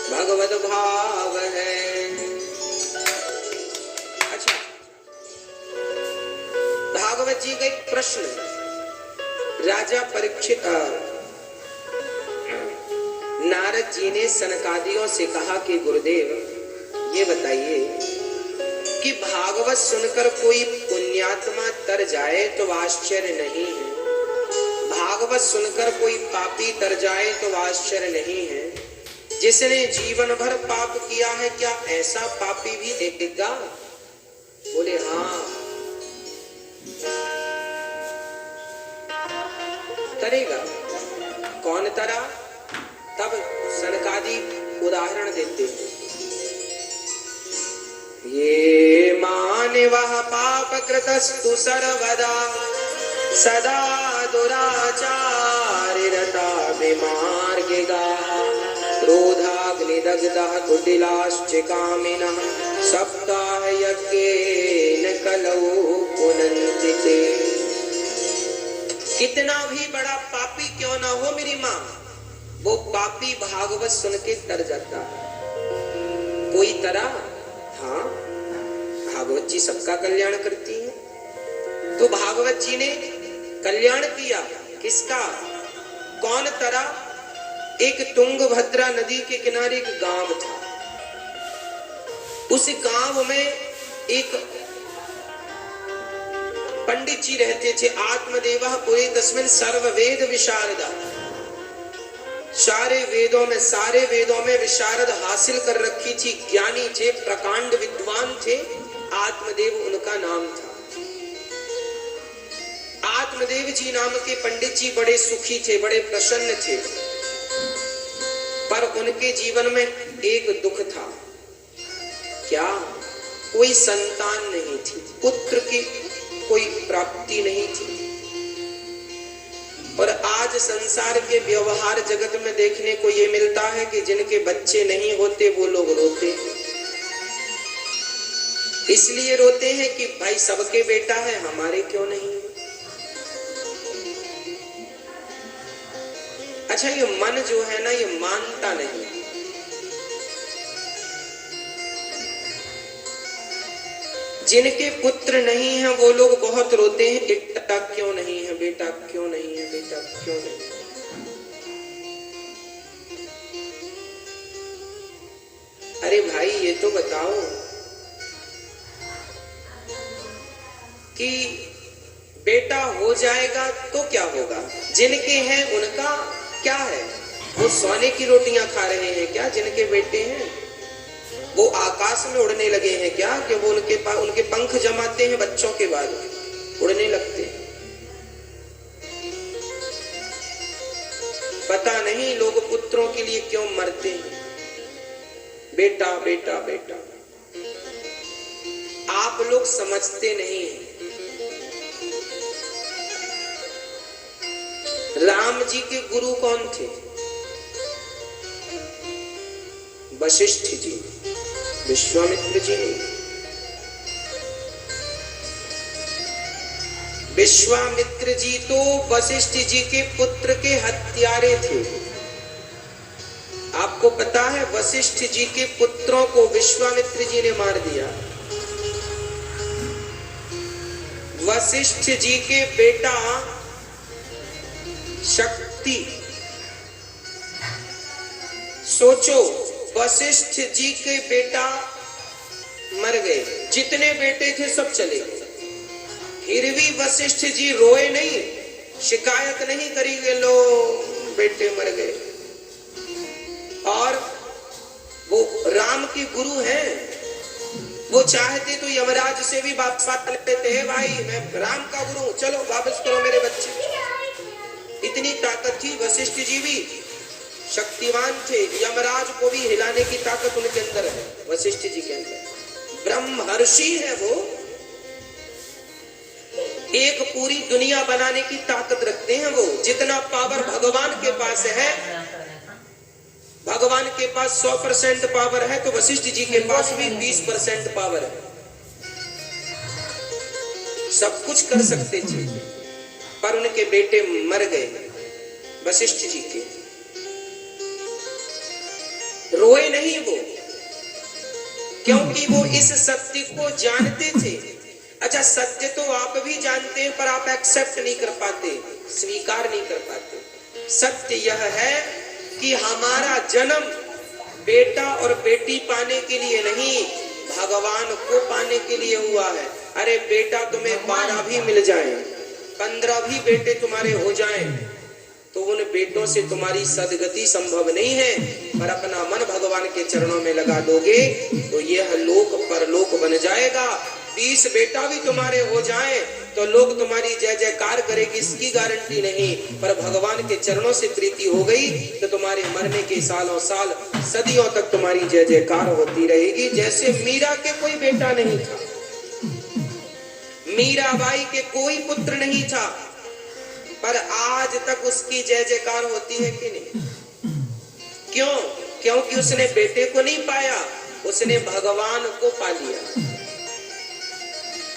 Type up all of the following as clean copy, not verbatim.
भगवत भाव है। अच्छा, भागवत जी का एक प्रश्न, राजा परीक्षित नारद जी ने सनकादियों से कहा कि गुरुदेव ये बताइए कि भागवत सुनकर कोई पुण्यात्मा तर जाए तो आश्चर्य नहीं है, भागवत सुनकर कोई पापी तर जाए तो आश्चर्य नहीं है, जिसने जीवन भर पाप किया है क्या ऐसा पापी भी देखेगा? बोले हाँ तरेगा। कौन तरा? तब सनकादि उदाहरण देते हैं। ये माने वह पाप कृतस्तु सर्वदा सदा दुराचारि रता विमार्गिगा क्रोधाग्निदग्धः कुटिलाश्च कामिनः सप्ताह यज्ञेन कलौ पुनन्ति ते। कितना भी बड़ा पापी क्यों ना हो मेरी माँ, वो पापी भागवत सुन के तर जाता है। कोई तरह? हाँ, भागवत जी सबका कल्याण करती है। तो भागवत जी ने कल्याण किया किसका? कौन तरह? एक तुंगभद्रा नदी के किनारे एक गांव था। उस गांव में एक पंडित जी रहते थे। आत्मदेवः पुरे तस्मिन् सर्ववेद विशारदा, सारे वेदों में विशारद हासिल कर रखी थी, ज्ञानी थे, प्रकांड विद्वान थे। आत्मदेव उनका नाम था। आत्मदेव जी नाम के पंडित जी बड़े सुखी थे, बड़े प्रसन्न थे, पर उनके जीवन में एक दुख था। क्या? कोई संतान नहीं थी, पुत्र की कोई प्राप्ति नहीं थी। और आज संसार के व्यवहार जगत में देखने को ये मिलता है कि जिनके बच्चे नहीं होते वो लोग रोते हैं। इसलिए रोते हैं कि भाई सबके बेटा है, हमारे क्यों नहीं? अच्छा, ये मन जो है ना, ये मानता नहीं। जिनके पुत्र नहीं है वो लोग बहुत रोते हैं, बेटा क्यों नहीं है, बेटा क्यों नहीं है, बेटा क्यों नहीं है। अरे भाई ये तो बताओ कि बेटा हो जाएगा तो क्या होगा? जिनके हैं उनका क्या है? वो सोने की रोटियां खा रहे हैं क्या? जिनके बेटे हैं वो आकाश में उड़ने लगे हैं क्या? कि वो उनके पंख जमाते हैं बच्चों के बाद उड़ने लगते हैं। पता नहीं लोग पुत्रों के लिए क्यों मरते हैं। बेटा बेटा बेटा, आप लोग समझते नहीं हैं। राम जी के गुरु कौन थे? वशिष्ठ जी, विश्वामित्र जी नहीं। विश्वामित्र जी तो वशिष्ठ जी के पुत्र के हत्यारे थे। आपको पता है वशिष्ठ जी के पुत्रों को विश्वामित्र जी ने मार दिया। वशिष्ठ जी के बेटा शक्ति, सोचो वशिष्ठ जी के बेटा मर गए, जितने बेटे थे सब चले गए। फिर भी वशिष्ठ जी रोए नहीं, शिकायत नहीं करी कि लो बेटे मर गए। और वो राम के गुरु हैं, वो चाहते तो यमराज से भी वापस लेते हैं, भाई मैं राम का गुरु हूं, चलो वापस करो मेरे बच्चे। इतनी ताकत थी। वशिष्ठ जी भी शक्तिवान थे, यमराज को भी हिलाने की ताकत उनके अंदर है, वशिष्ठ जी के अंदर। ब्रह्मर्षि है वो, एक पूरी दुनिया बनाने की ताकत रखते हैं वो। जितना पावर भगवान के पास है, भगवान के पास 100% पावर है, तो वशिष्ठ जी के पास भी 20% पावर है। सब कुछ कर सकते थे, पर उनके बेटे मर गए वशिष्ठ जी के। रोए नहीं वो, क्योंकि वो इस सत्य को जानते थे। अच्छा, सत्य तो आप भी जानते हैं पर आप एक्सेप्ट नहीं कर पाते, स्वीकार नहीं कर पाते। सत्य यह है कि हमारा जन्म बेटा और बेटी पाने के लिए नहीं, भगवान को पाने के लिए हुआ है। अरे बेटा तुम्हें 12 भी मिल जाए, 15 भी बेटे तुम्हारे हो जाएं, तो उन बेटों से तुम्हारी सदगति संभव नहीं है। पर अपना मन भगवान के चरणों में लगा दोगे तो यह लोक परलोक बन जाएगा। 20 बेटा भी तुम्हारे हो जाएं तो लोग तुम्हारी जय जयकार करेगी, इसकी गारंटी नहीं। पर भगवान के चरणों से प्रीति हो गई तो तुम्हारे मरने के सालों साल सदियों तक तुम्हारी जय जयकार होती रहेगी। जैसे मीरा के कोई बेटा नहीं था, मीराबाई के कोई पुत्र नहीं था, पर आज तक उसकी जय जयकार होती है कि नहीं? क्यों? क्योंकि उसने बेटे को नहीं पाया, उसने भगवान को पा लिया।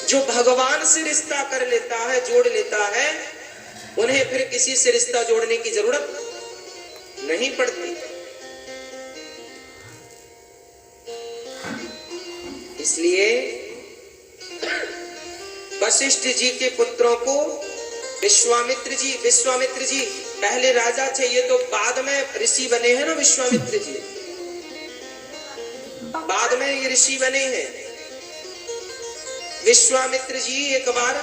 जो भगवान से रिश्ता कर लेता है, जोड़ लेता है, उन्हें फिर किसी से रिश्ता जोड़ने की जरूरत नहीं पड़ती। इसलिए वशिष्ठ जी के पुत्रों को विश्वामित्र जी पहले राजा थे, ये तो बाद में ऋषि बने हैं ना। विश्वामित्र जी बाद में ये ऋषि बने हैं। विश्वामित्र जी एक बार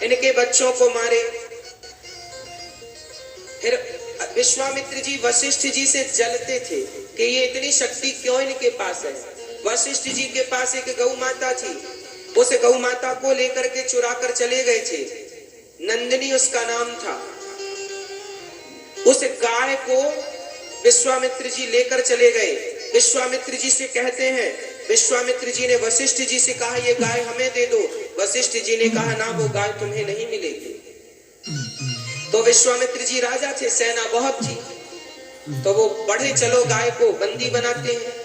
इनके बच्चों को मारे, फिर विश्वामित्र जी वशिष्ठ जी से जलते थे कि ये इतनी शक्ति क्यों इनके पास है। वशिष्ठ जी के पास एक गौ माता थी, उस गौ माता को लेकर के चुरा कर चले गए थे, नंदिनी उसका नाम था। उस गाय को विश्वामित्र जी लेकर चले गए। विश्वामित्र जी से कहते हैं, विश्वामित्र जी ने वशिष्ठ जी से कहा ये गाय हमें दे दो। वशिष्ठ जी ने कहा ना, वो गाय तुम्हें नहीं मिलेगी। तो विश्वामित्र जी राजा थे, सेना बहुत थी, तो वो बढ़े चलो गाय को बंदी बनाते हैं।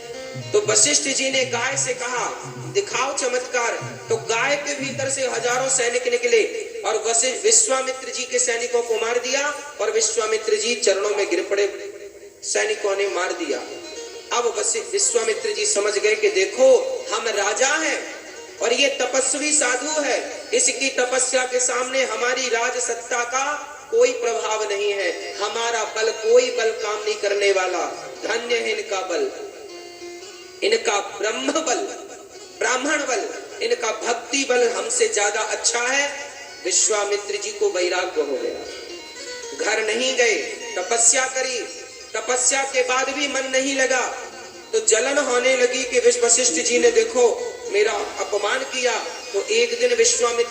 तो वशिष्ठ जी ने गाय से कहा दिखाओ चमत्कार। तो गाय के भीतर से हजारों सैनिक निकले और विश्वामित्र जी के सैनिकों को मार दिया और विश्वामित्र जी चरणों में गिर पड़े, सैनिकों ने मार दिया। अब विश्वामित्र जी समझ गए कि देखो हम राजा हैं और ये तपस्वी साधु है, इसकी तपस्या के सामने हमारी राज सत्ता का कोई प्रभाव नहीं है, हमारा बल कोई बल काम नहीं करने वाला। धन्य है इनका बल, इनका ब्रह्म बल, ब्राह्मण बल, इनका भक्ति बल हमसे ज्यादा अच्छा है। विश्वामित्र जी को वैराग्य हो गया, घर नहीं गए, तपस्या करी, तपस्या के बाद भी मन नहीं लगा तो जलन होने लगी कि वशिष्ठ जी ने देखो मेरा अपमान किया। तो एक दिन विश्वामित्र